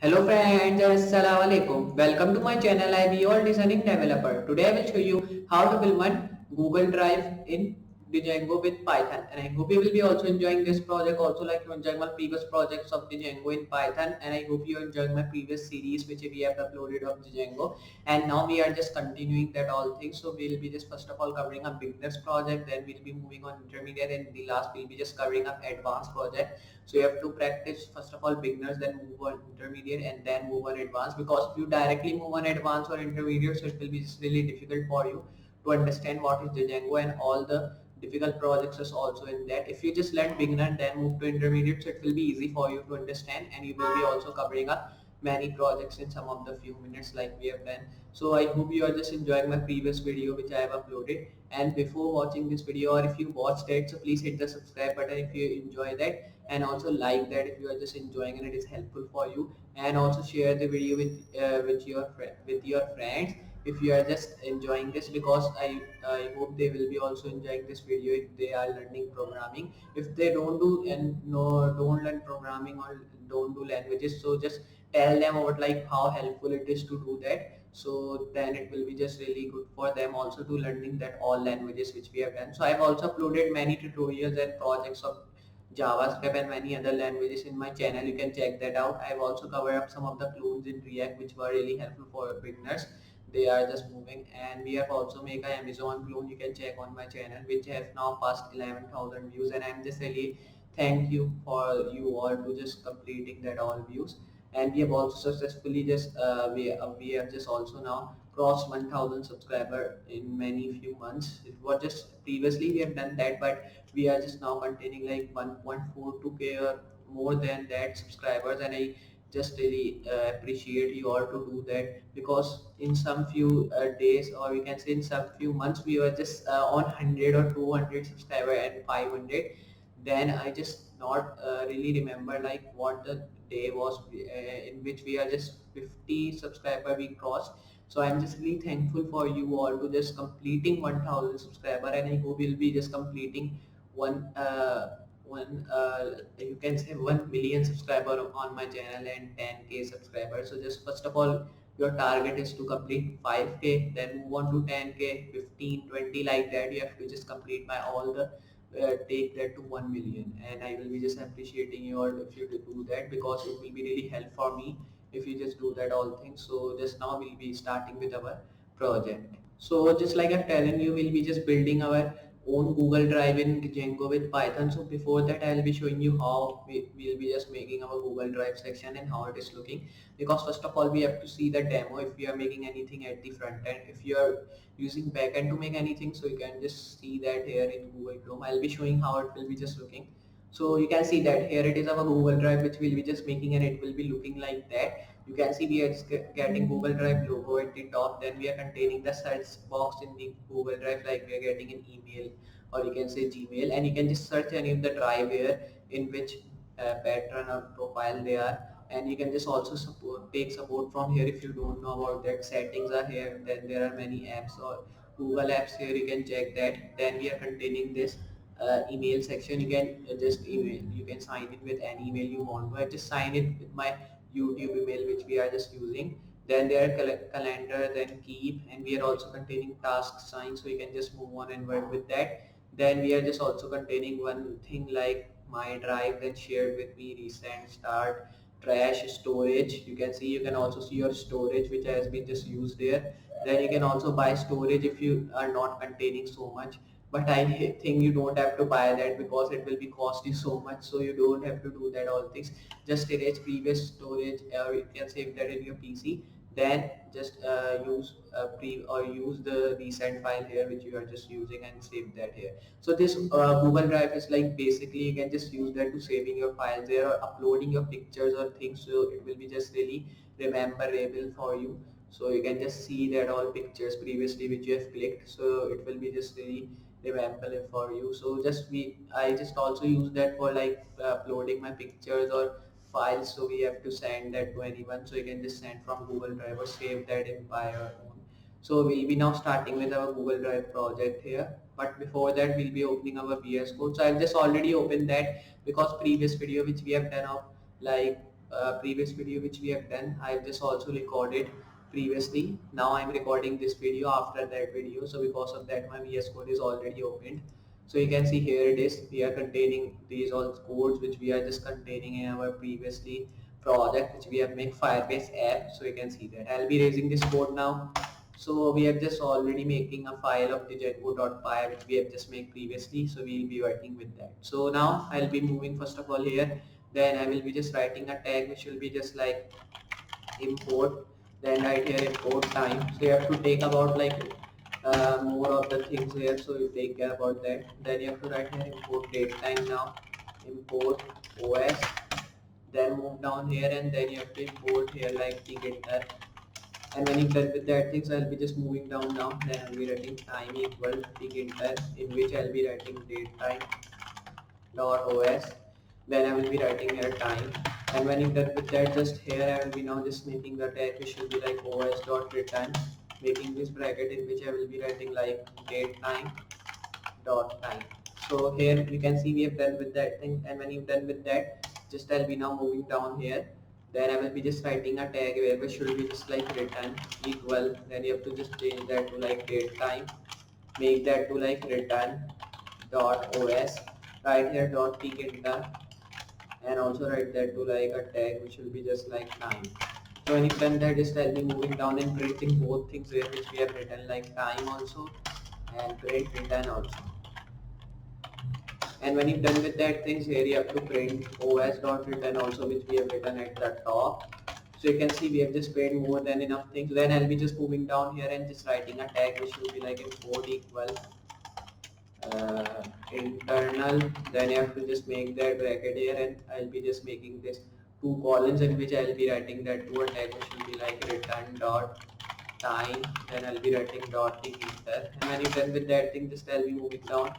Hello friends, Assalamu alaikum. Welcome to my channel. I am your listening developer. Today I will show you how to build one Google Drive in Django with Python. And I hope you will be also enjoying this project, also like you enjoying my previous projects of Django in Python. And I hope you enjoying my previous series which we have uploaded of Django. And now we are just continuing that all things. So we'll be just first of all covering a beginners project, then we'll be moving on intermediate, and the last we'll be just covering up advanced project. So you have to practice first of all beginners, then move on intermediate, and then move on advanced, because if you directly move on advanced or intermediate, so it will be just really difficult for you to understand what is Django, and all the difficult projects is also in that. If you just learn beginner then move to intermediate, so it will be easy for you to understand, and you will be also covering up many projects in some of the few minutes like we have done. So I hope you are just enjoying my previous video which I have uploaded, and before watching this video, or if you watched it, so please hit the subscribe button if you enjoy that, and also like that if you are just enjoying and it is helpful for you, and also share the video with your friends if you are just enjoying this, because I hope they will be also enjoying this video if they are learning programming. If they don't do and no don't learn programming or don't do languages, so just tell them about like how helpful it is to do that, so then it will be just really good for them also to learning that all languages which we have done. So I have also uploaded many tutorials and projects of JavaScript and many other languages in my channel. You can check that out. I've also covered up some of the clones in React which were really helpful for beginners. They are just moving, and we have also made an Amazon clone. You can check on my channel which have now passed 11,000 views, and I'm just really thank you for you all to just completing that all views. And we have also successfully just we have just also now crossed 1,000 subscriber in many few months. It was just previously we have done that, but we are just now containing like 1.42k or more than that subscribers, and I just really appreciate you all to do that, because in some few days, or we can say in some few months, we were just on 100 or 200 subscriber and 500. Then I just not really remember like what the day was in which we are just 50 subscriber we crossed. So I'm just really thankful for you all to just completing 1,000 subscriber, and I hope you'll be just completing one you can say 1 million subscriber on my channel and 10k subscribers. So just first of all, your target is to complete 5k, then move on to 10k, 15, 20, like that. You have to just complete by all the take that to 1 million, and I will be just appreciating you all if you do that, because it will be really help for me if you just do that all things. So just now we'll be starting with our project. So just like I'm telling you, we'll be just building our own Google Drive in Django with Python. So before that, I'll be showing you how we'll be just making our Google Drive section and how it is looking. Because first of all, we have to see the demo if we are making anything at the front end. If you are using backend to make anything, so you can just see that here in Google Chrome. I'll be showing how it will be just looking. So you can see that here it is our Google Drive which we'll be just making, and it will be looking like that. You can see we are just getting Google Drive logo at the top, then we are containing the search box in the Google Drive like we are getting an email, or you can say Gmail, and you can just search any of the drive here in which pattern or profile they are, and you can just also take support from here. If you don't know about that, settings are here, then there are many apps or Google apps here, you can check that. Then we are containing this email section. You can just email, you can sign in with any email you want to. I just sign it with my YouTube email which we are just using. Then there are calendar, then keep, and we are also containing task sign, so you can just move on and work with that. Then we are just also containing one thing like my drive, then shared with me, recent, start, trash, storage. You can see, you can also see your storage which has been just used there. Then you can also buy storage if you are not containing so much, but I think you don't have to buy that because it will be cost you so much, so you don't have to do that all things. Just erase previous storage, or you can save that in your PC, then just use use the recent file here which you are just using and save that here. So this Google Drive is like basically you can just use that to saving your files there or uploading your pictures or things, so it will be just really rememberable for you. So you can just see that all pictures previously which you have clicked, so it will be just really rememberable for you. So I just also use that for like uploading my pictures or files, so we have to send that to anyone, so you can just send from Google Drive or save that in by your own. So we'll be now starting with our Google Drive project here, but before that we'll be opening our VS Code. So I've just already opened that because previous video which we have done of like previous video which we have done, I've just also recorded previously. Now I'm recording this video after that video, so because of that my VS Code is already opened. So you can see here it is, we are containing these all codes which we are just containing in our previously project which we have made Firebase app. So you can see that I'll be raising this code now. So we are just already making a file of the django.py which we have just made previously, so we'll be working with that. So now I'll be moving first of all here, then I will be just writing a tag which will be just like import, then right here import time. So you have to take about like more of the things here, so you take care about that. Then you have to write here import date time now, import OS, then move down here and then you have to import here like the getter. And when you're done with that things, I'll be just moving down now. Then I'll be writing time equal getter, in which I'll be writing date time dot os. Then I will be writing here time. And when you're done with that, just here I will be now just making the tag which will be like os dot return, making this bracket in which I will be writing like date time dot time. So here you can see we have done with that thing. And when you've done with that, just I'll be now moving down here. Then I will be just writing a tag where we should be just like return equal. Then you have to just change that to like date time, make that to like return dot os, right here dot tgetter, and also write that to like a tag which will be just like time. So when you done that, just I'll be moving down and printing both things here which we have written like time also and print return also. And when you're done with that things here, you have to print os.return also, which we have written at the top. So you can see we have just print more than enough things. Then I'll be just moving down here and just writing a tag which will be like import equal internal. Then you have to just make that bracket here, and I'll be just making this two columns in which I'll be writing that to a tag which will be like return dot time. Then I'll be writing dot getter. And when you're done with that thing, just I'll be moving down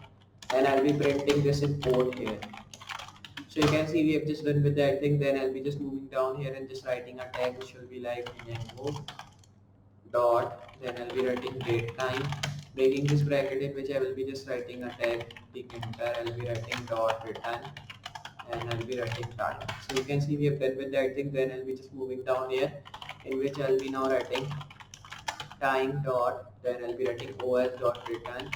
and I'll be printing this in code here. So you can see we have just done with that thing. Then I'll be just moving down here and just writing a tag which will be like Django dot, then I'll be writing date time, making this bracket in which I will be just writing a tag getter. I'll be writing dot return and I'll be writing time. So you can see we have done with that thing. Then I'll be just moving down here in which I'll be now writing time dot, then I'll be writing os dot return.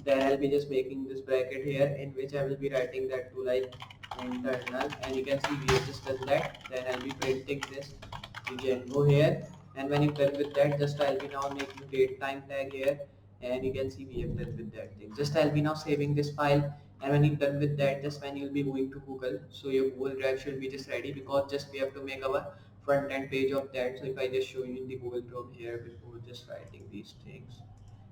Then I'll be just making this bracket here in which I will be writing that to like internal, and you can see we have just done that. Then I'll be printing this Django here, and when you're done with that, just I'll be now making date time tag here, and you can see we have done with that thing. Just I'll be now saving this file, and when you're done with that, just when you'll be moving to Google, so your Google Drive should be just ready, because just we have to make our front end page of that. So if I just show you in the Google Chrome here before just writing these things,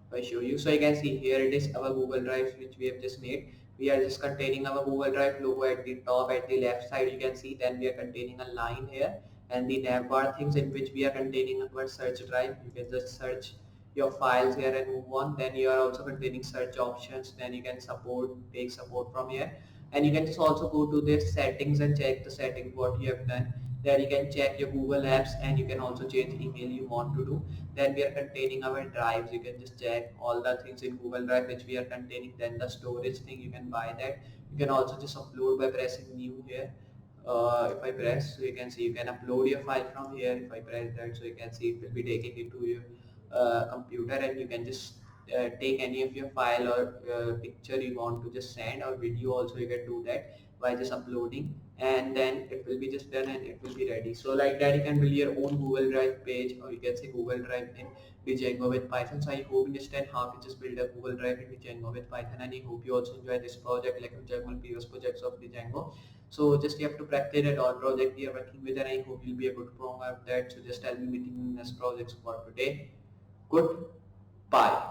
if I show you, so you can see here it is our Google Drive which we have just made. We are just containing our Google Drive logo at the top, at the left side you can see. Then we are containing a line here and the navbar things in which we are containing our search drive. You can just search your files here and move on. Then you are also containing search options. Then you can take support from here, and you can just also go to this settings and check the settings what you have done. There you can check your Google Apps, and you can also change email you want to do. Then we are containing our drives. You can just check all the things in Google Drive which we are containing. Then the storage thing, you can buy that. You can also just upload by pressing new here. If I press, so you can see you can upload your file from here. If I press that, so you can see it will be taking it to your computer, and you can just take any of your file or picture you want to just send, or video also you can do that by just uploading, and then it will be just done and it will be ready. So like that you can build your own Google Drive page, or you can say Google Drive in Django with Python. So I hope you understand how to just build a Google Drive in Django with Python, and I hope you also enjoy this project like Django previous projects of Django. So just you have to practice at all project we are working with, and I hope you'll be able to promote that. So just I'll be meeting in this projects for today. Goodbye.